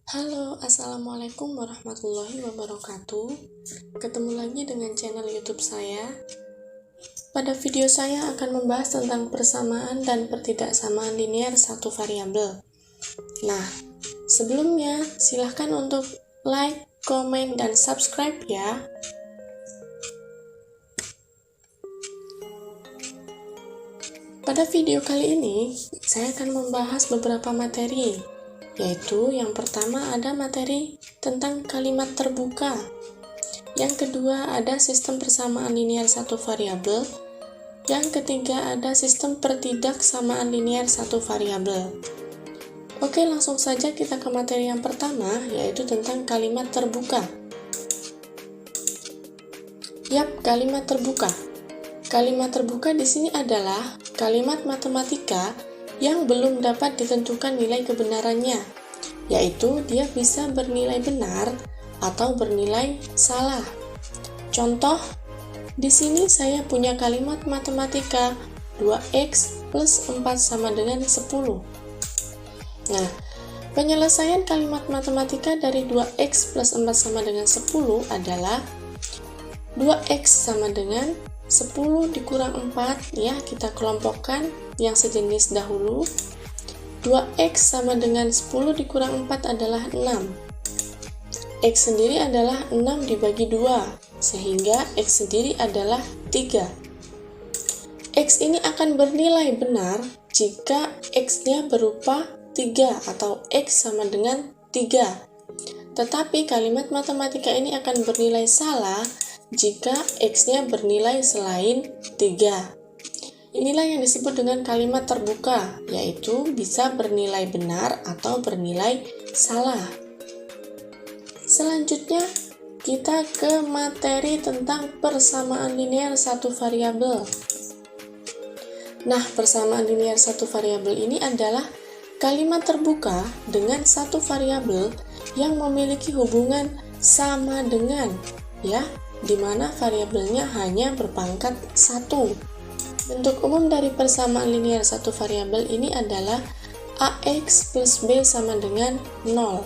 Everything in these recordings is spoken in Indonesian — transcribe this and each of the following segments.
Halo, Assalamualaikum warahmatullahi wabarakatuh. Ketemu lagi dengan channel YouTube saya. Pada video saya akan membahas tentang persamaan dan pertidaksamaan linear satu variabel. Nah, sebelumnya silahkan untuk like, komen, dan subscribe ya. Pada video kali ini, saya akan membahas beberapa materi, yaitu yang pertama ada materi tentang kalimat terbuka, yang kedua ada sistem persamaan linear satu variabel, yang ketiga ada sistem pertidaksamaan linear satu variabel. Oke, langsung saja kita ke materi yang pertama, yaitu tentang kalimat terbuka. Kalimat terbuka. Kalimat terbuka di sini adalah kalimat matematika yang belum dapat ditentukan nilai kebenarannya, yaitu dia bisa bernilai benar atau bernilai salah. Contoh, di sini saya punya kalimat matematika 2x plus 4 sama dengan 10. Nah, penyelesaian kalimat matematika dari 2x plus 4 sama dengan 10 adalah 2x sama dengan 10 dikurang 4, ya, kita kelompokkan yang sejenis dahulu. 2x sama dengan 10 dikurang 4 adalah 6. X sendiri adalah 6 dibagi 2, sehingga X sendiri adalah 3. X ini akan bernilai benar jika X-nya berupa 3 atau X sama dengan 3. Tetapi kalimat matematika ini akan bernilai salah jika X-nya bernilai selain 3. Inilah yang disebut dengan kalimat terbuka, yaitu bisa bernilai benar atau bernilai salah. Selanjutnya, kita ke materi tentang persamaan linear satu variabel. Nah, persamaan linear satu variabel ini adalah kalimat terbuka dengan satu variabel yang memiliki hubungan sama dengan, ya, di mana variabelnya hanya berpangkat 1. Bentuk umum dari persamaan linear satu variabel ini adalah AX plus B sama dengan 0.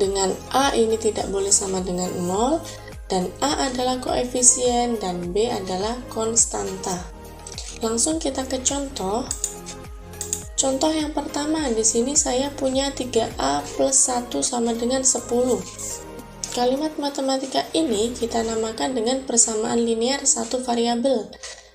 Dengan A ini tidak boleh sama dengan 0, dan A adalah koefisien dan B adalah konstanta. Langsung kita ke contoh. Contoh yang pertama, di sini saya punya 3A plus 1 sama dengan 10. Kalimat matematika ini kita namakan dengan persamaan linear satu variabel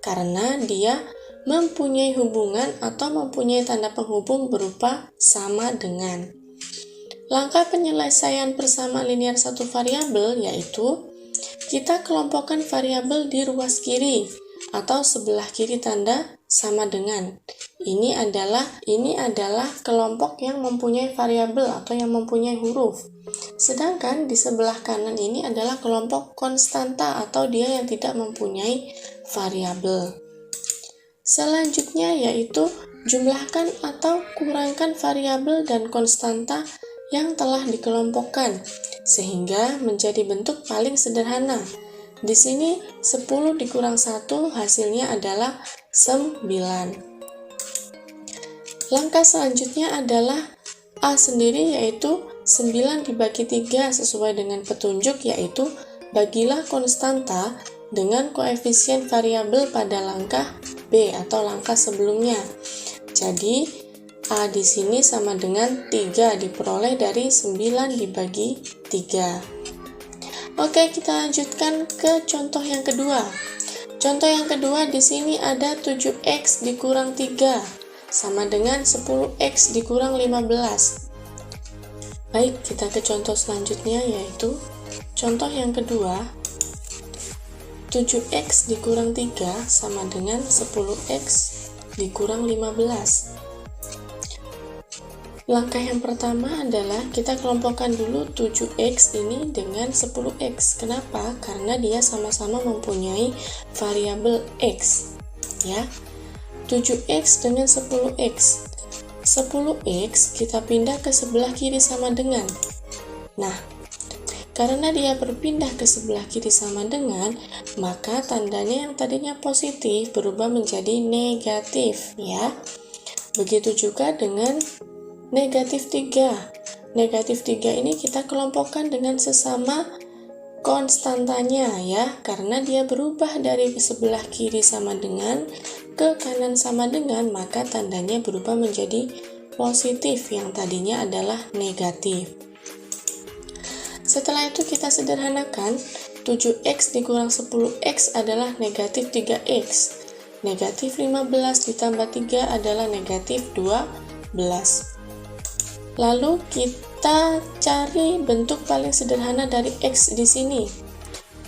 karena dia mempunyai hubungan atau mempunyai tanda penghubung berupa sama dengan. Langkah penyelesaian persamaan linear satu variabel yaitu kita kelompokkan variabel di ruas kiri atau sebelah kiri tanda sama dengan. Ini adalah kelompok yang mempunyai variabel atau yang mempunyai huruf. Sedangkan di sebelah kanan ini adalah kelompok konstanta atau dia yang tidak mempunyai variabel. Selanjutnya yaitu jumlahkan atau kurangkan variabel dan konstanta yang telah dikelompokkan sehingga menjadi bentuk paling sederhana. Di sini 10 dikurang 1 hasilnya adalah 9. Langkah selanjutnya adalah A sendiri yaitu 9 dibagi 3 sesuai dengan petunjuk, yaitu bagilah konstanta dengan koefisien variabel pada langkah B atau langkah sebelumnya. Jadi A di sini sama dengan 3 diperoleh dari 9 dibagi 3. Oke, kita lanjutkan ke contoh yang kedua. Contoh yang kedua di sini ada 7x dikurang 3 sama dengan 10x dikurang 15. Baik, kita ke contoh selanjutnya yaitu contoh yang kedua. 7x dikurang 3 sama dengan 10x dikurang 15. Langkah yang pertama adalah kita kelompokkan dulu 7x ini dengan 10x. Kenapa? Karena dia sama-sama mempunyai variabel x. Ya. 7x dengan 10x. 10x kita pindah ke sebelah kiri sama dengan. Nah, karena dia berpindah ke sebelah kiri sama dengan, maka tandanya yang tadinya positif berubah menjadi negatif, ya. Begitu juga dengan negatif 3. Negatif 3 ini kita kelompokkan dengan sesama konstantanya ya, karena dia berubah dari sebelah kiri sama dengan ke kanan sama dengan, maka tandanya berubah menjadi positif yang tadinya adalah negatif. Setelah itu kita sederhanakan, 7x dikurang 10x adalah negatif 3x. Negatif 15 ditambah 3 adalah negatif 12. Lalu kita cari bentuk paling sederhana dari x di sini.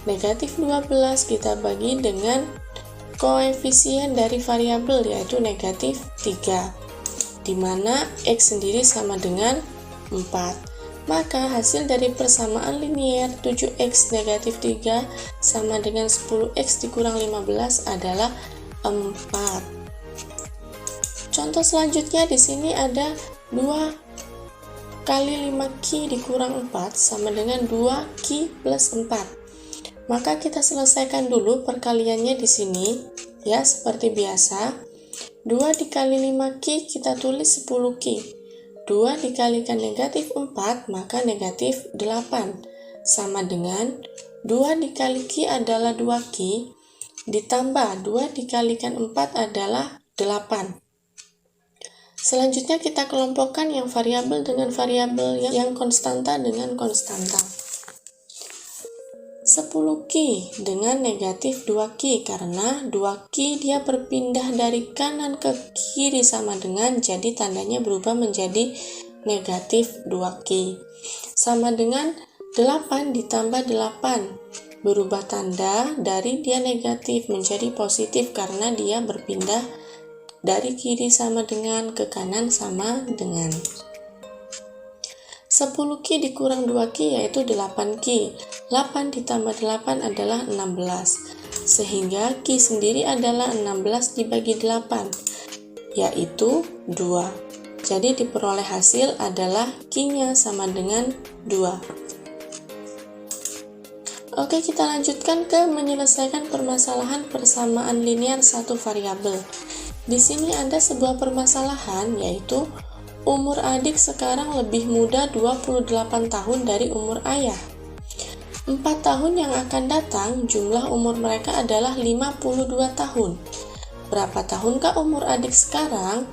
Negatif 12 kita bagi dengan koefisien dari variabel yaitu negatif 3, di mana x sendiri sama dengan 4. Maka hasil dari persamaan linier 7x negatif 3 sama dengan 10x dikurang 15 adalah 4. Contoh selanjutnya di sini ada 2 kali 5Q dikurang 4 sama dengan 2Q plus 4. Maka kita selesaikan dulu perkaliannya di sini ya, seperti biasa. 2 dikali 5Q kita tulis 10Q. 2 dikalikan negatif 4 maka negatif 8 sama dengan 2 dikali Q adalah 2Q ditambah 2 dikalikan 4 adalah 8. Selanjutnya kita kelompokkan yang variabel dengan variabel, yang konstanta dengan konstanta. 10Q dengan negatif 2Q, karena 2Q dia berpindah dari kanan ke kiri sama dengan, jadi tandanya berubah menjadi negatif 2Q. Sama dengan 8 ditambah 8, berubah tanda dari dia negatif menjadi positif karena dia berpindah dari kiri sama dengan ke kanan sama dengan. 10Q dikurang 2Q yaitu 8Q. 8 ditambah 8 adalah 16. Sehingga Q sendiri adalah 16 dibagi 8, yaitu 2. Jadi diperoleh hasil adalah Q-nya sama dengan 2. Oke, kita lanjutkan ke menyelesaikan permasalahan persamaan linier satu variabel. Di sini ada sebuah permasalahan, yaitu umur adik sekarang lebih muda 28 tahun dari umur ayah. 4 tahun yang akan datang, jumlah umur mereka adalah 52 tahun. Berapa tahunkah umur adik sekarang?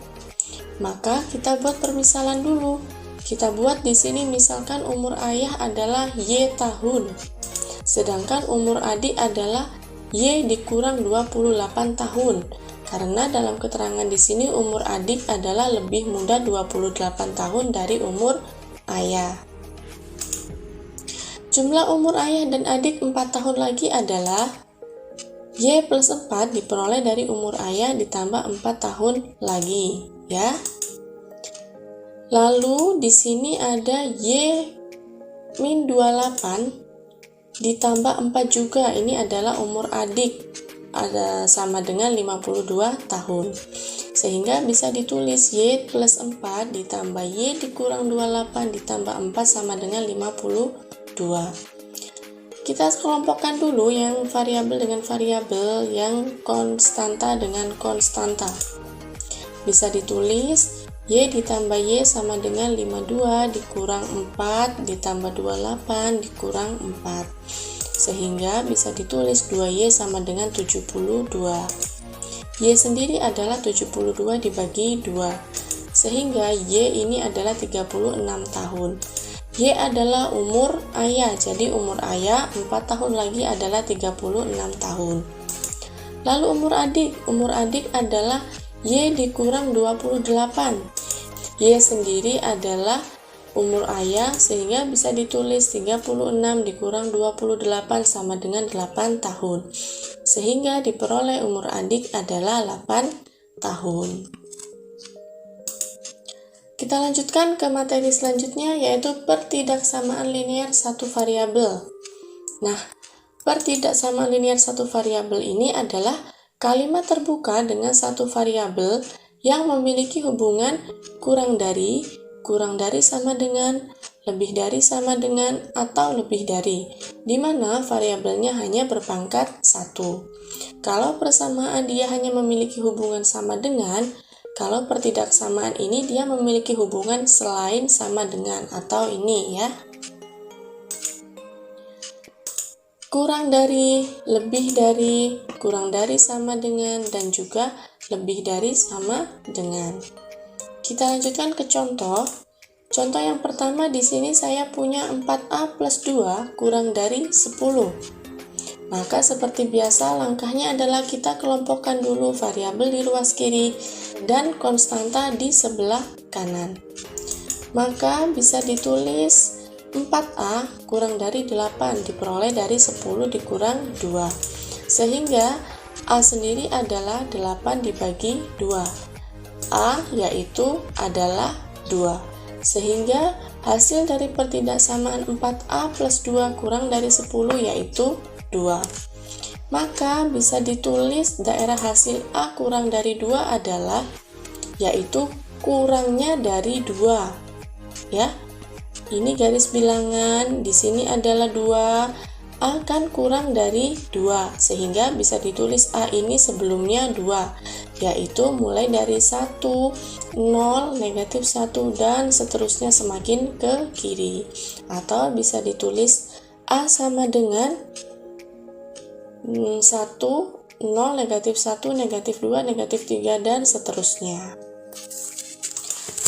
Maka kita buat permisalan dulu. Kita buat di sini misalkan umur ayah adalah Y tahun. Sedangkan umur adik adalah Y dikurang 28 tahun. Karena dalam keterangan di sini umur adik adalah lebih muda 28 tahun dari umur ayah. Jumlah umur ayah dan adik 4 tahun lagi adalah Y plus 4 diperoleh dari umur ayah ditambah 4 tahun lagi, ya. Lalu di sini ada Y min 28 ditambah 4 juga, ini adalah umur adik. Ada sama dengan 52 tahun, sehingga bisa ditulis Y plus 4 ditambah Y dikurang 28 ditambah 4 sama dengan 52. Kita kelompokkan dulu yang variabel dengan variabel, yang konstanta dengan konstanta. Bisa ditulis Y ditambah Y sama dengan 52 dikurang 4 ditambah 28 dikurang 4. Sehingga bisa ditulis 2Y sama dengan 72. Y sendiri adalah 72 dibagi 2. Sehingga Y ini adalah 36 tahun. Y adalah umur ayah, jadi umur ayah 4 tahun lagi adalah 36 tahun. Lalu umur adik adalah Y dikurang 28. Y sendiri adalah umur ayah, sehingga bisa ditulis 36 dikurang 28 sama dengan 8 tahun. Sehingga diperoleh umur adik adalah 8 tahun. Kita lanjutkan ke materi selanjutnya, yaitu pertidaksamaan linier satu variabel. Nah, pertidaksamaan linier satu variabel ini adalah kalimat terbuka dengan satu variabel yang memiliki hubungan kurang dari sama dengan, lebih dari sama dengan, atau lebih dari, di mana variabelnya hanya berpangkat 1. Kalau persamaan dia hanya memiliki hubungan sama dengan, kalau pertidaksamaan ini dia memiliki hubungan selain sama dengan atau ini ya. Kurang dari, lebih dari, kurang dari sama dengan, dan juga lebih dari sama dengan. Kita lanjutkan ke contoh. Contoh yang pertama di sini saya punya 4A plus 2 kurang dari 10. Maka seperti biasa langkahnya adalah kita kelompokkan dulu variabel di ruas kiri dan konstanta di sebelah kanan. Maka bisa ditulis 4A kurang dari 8 diperoleh dari 10 dikurang 2. Sehingga A sendiri adalah 8 dibagi 2. A yaitu adalah 2. Sehingga hasil dari pertidaksamaan 4A plus 2 kurang dari 10 yaitu 2. Maka bisa ditulis daerah hasil A kurang dari 2 adalah yaitu kurangnya dari 2. Ya. Ini garis bilangan, di sini adalah 2. A kan kurang dari 2, sehingga bisa ditulis A ini sebelumnya 2, yaitu mulai dari 1, 0, negatif 1, dan seterusnya semakin ke kiri. Atau bisa ditulis A sama dengan 1, 0, negatif 1, negatif 2, negatif 3, dan seterusnya.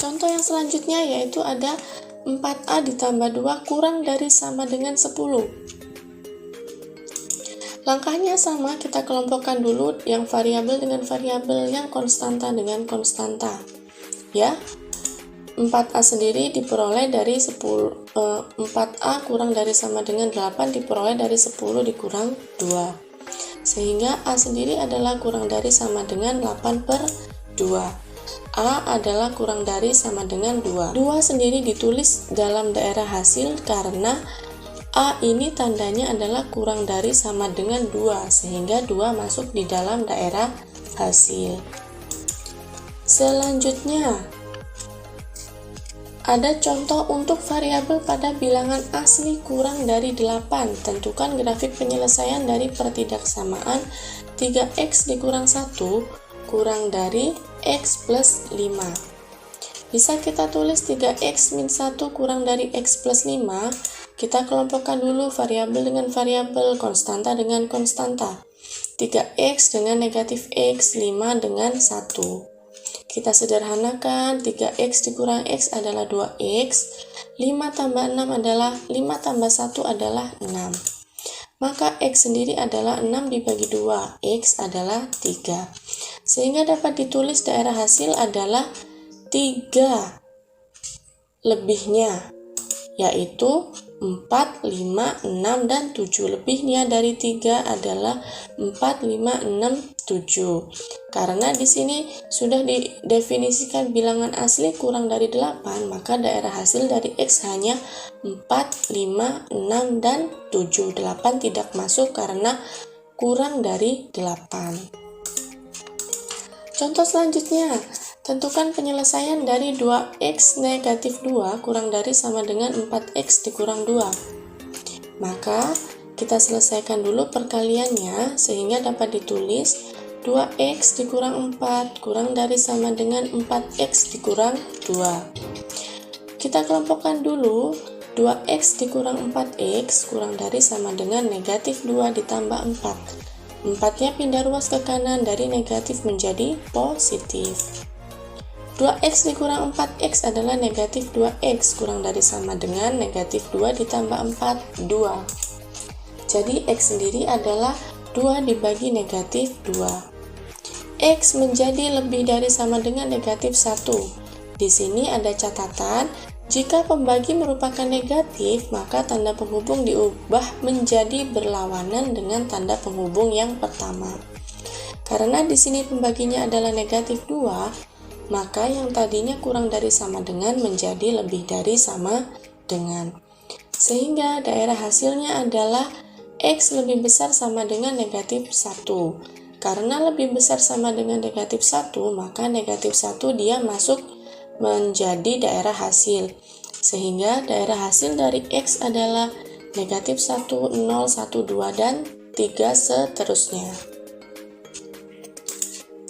Contoh yang selanjutnya yaitu ada 4A ditambah 2 kurang dari sama dengan 10. Langkahnya sama, kita kelompokkan dulu yang variabel dengan variabel, yang konstanta dengan konstanta. Ya, 4A sendiri diperoleh dari 4A kurang dari sama dengan 8 diperoleh dari 10 dikurang 2. Sehingga A sendiri adalah kurang dari sama dengan 8 per 2. A adalah kurang dari sama dengan 2. 2 sendiri ditulis dalam daerah hasil karena A ini tandanya adalah kurang dari sama dengan 2, sehingga 2 masuk di dalam daerah hasil. Selanjutnya, ada contoh untuk variabel pada bilangan asli kurang dari 8. Tentukan grafik penyelesaian dari pertidaksamaan 3x dikurang 1 kurang dari x plus 5. Bisa kita tulis 3x min 1 kurang dari x plus 5. Kita kelompokkan dulu variabel dengan variabel, konstanta dengan konstanta. 3x dengan negatif x, 5 dengan 1. Kita sederhanakan, 3x dikurang x adalah 2x, 5 tambah 6 adalah 5 tambah 1 adalah 6. Maka x sendiri adalah 6 dibagi 2, x adalah 3. Sehingga dapat ditulis daerah hasil adalah 3 lebihnya, yaitu 4, 5, 6, dan 7. Lebihnya dari 3 adalah 4, 5, 6, 7. Karena di sini sudah didefinisikan bilangan asli kurang dari 8, maka daerah hasil dari X hanya 4, 5, 6, dan 7. 8 tidak masuk karena kurang dari 8. Contoh selanjutnya, tentukan penyelesaian dari 2x negatif 2 kurang dari sama dengan 4x dikurang 2. Maka kita selesaikan dulu perkaliannya sehingga dapat ditulis 2x dikurang 4 kurang dari sama dengan 4x dikurang 2. Kita kelompokkan dulu 2x dikurang 4x kurang dari sama dengan negatif 2 ditambah 4. 4-nya pindah ruas ke kanan dari negatif menjadi positif. 2x dikurang 4x adalah negatif 2x kurang dari sama dengan negatif 2 ditambah 4, 2. Jadi x sendiri adalah 2 dibagi negatif 2. X menjadi lebih dari sama dengan negatif 1. Di sini ada catatan, jika pembagi merupakan negatif, maka tanda penghubung diubah menjadi berlawanan dengan tanda penghubung yang pertama. Karena di sini pembaginya adalah negatif 2, maka yang tadinya kurang dari sama dengan menjadi lebih dari sama dengan. Sehingga daerah hasilnya adalah X lebih besar sama dengan negatif 1. Karena lebih besar sama dengan negatif 1, maka negatif 1 dia masuk menjadi daerah hasil. Sehingga daerah hasil dari X adalah negatif 1, 0, 1, 2, dan 3 seterusnya.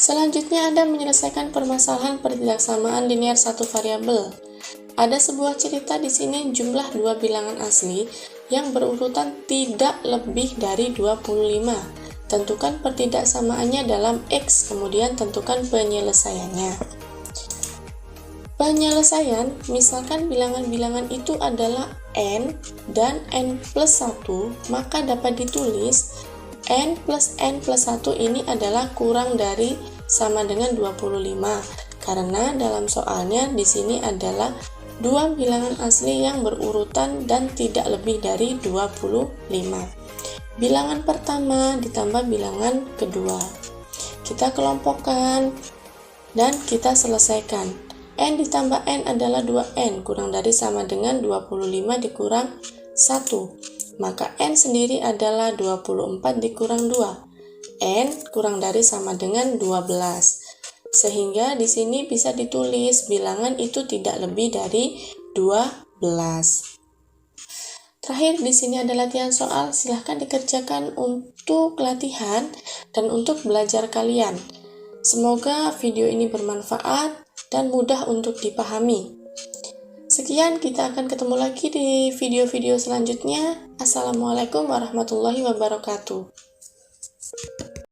Selanjutnya Anda menyelesaikan permasalahan pertidaksamaan linear satu variabel. Ada sebuah cerita di sini jumlah dua bilangan asli yang berurutan tidak lebih dari 25. Tentukan pertidaksamaannya dalam X, kemudian tentukan penyelesaiannya. Penyelesaian, misalkan bilangan-bilangan itu adalah N dan N plus 1, maka dapat ditulis N plus N plus 1 ini adalah kurang dari sama dengan 25, karena dalam soalnya di sini adalah dua bilangan asli yang berurutan dan tidak lebih dari 25. Bilangan pertama ditambah bilangan kedua. Kita kelompokkan dan kita selesaikan. N ditambah N adalah 2N, kurang dari sama dengan 25 dikurang 1. Maka N sendiri adalah 24 dikurang 2. N kurang dari sama dengan 12. Sehingga di sini bisa ditulis bilangan itu tidak lebih dari 12. Terakhir di sini ada latihan soal, silahkan dikerjakan untuk latihan dan untuk belajar kalian. Semoga video ini bermanfaat dan mudah untuk dipahami. Sekian, kita akan ketemu lagi di video-video selanjutnya. Assalamualaikum warahmatullahi wabarakatuh.